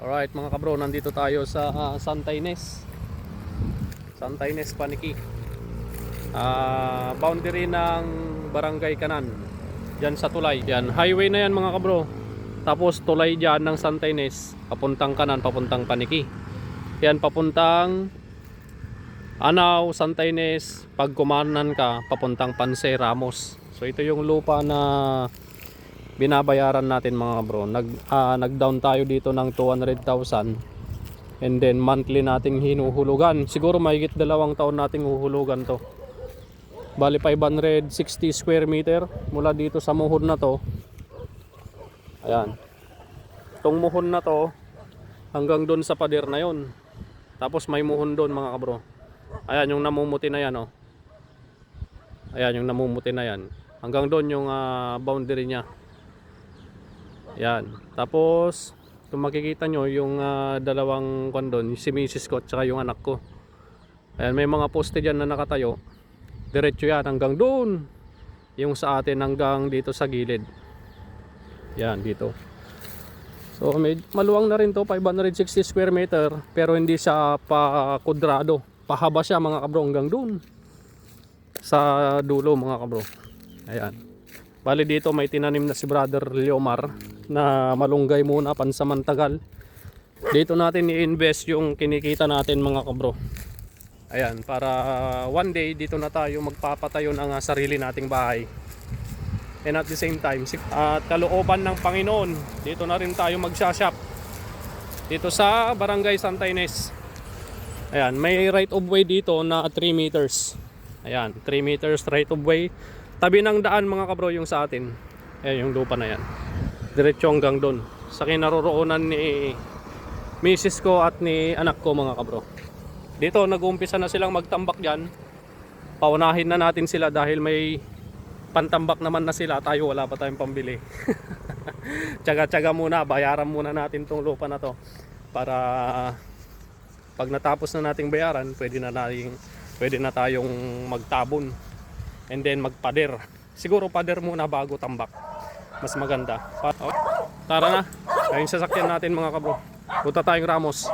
Alright mga kabro, nandito tayo sa Santa Ines Paniki, boundary ng Barangay Kanan, dyan sa tulay. Yan, highway na yan mga kabro. Tapos tulay dyan ng Santa Ines, papuntang Kanan, papuntang Paniki. Yan, papuntang Anao, Santa Ines. Pag kumanan ka, papuntang Panse, Ramos. So ito yung lupa na binabayaran natin mga kabro. Nag-down tayo dito ng 200,000 and then monthly nating hinuhulugan. Siguro mahigit 2 taon nating huhulugan to. Bali 560 square meter mula dito sa muhon na to. Ayan, itong muhon na to hanggang doon sa pader na yon. Tapos may muhon doon mga kabro. Ayan yung namumuti na yan, oh. Ayan yung namumuti na yan. Hanggang doon yung boundary niya. Yan. Tapos kung makikita nyo yung dalawang kondon, si misis ko at saka yung anak ko. Ayan, may mga poste dyan na nakatayo. Diretso yan hanggang doon. Yung sa atin hanggang dito sa gilid. Yan, dito. So maluwang na rin to, 560 square meter. Pero hindi siya pa kudrado. Pahaba siya mga kabro hanggang doon sa dulo mga kabro. Ayan. Bali dito may tinanim na si Brother Leomar na malunggay muna pansamantagal. Dito natin i-invest yung kinikita natin mga kabro. Ayan, para one day dito na tayo magpapatayo ng sarili nating bahay. And at the same time, at kalooban ng Panginoon, dito na rin tayo magsashop. Dito sa Barangay Santa Ines. Ayan, may right of way dito na 3 meters. Ayan, 3 meters right of way. Tabi ng daan mga kabro yung sa atin. Ayan yung lupa na yan. Diretso hanggang doon. Sa kinaroroonan ni misis ko at ni anak ko mga kabro. Dito nag-uumpisa na silang magtambak dyan. Paunahin na natin sila dahil may pantambak naman na sila. Tayo wala pa tayong pambili. Tsaga-tsaga muna. Bayaran muna natin tong lupa na to. Para pag natapos na nating bayaran, pwede na tayong magtabon. And then magpader. Siguro pader muna bago tambak. Mas maganda. Tara na. Ayun sasakyan natin mga kabro. Punta tayong Ramos.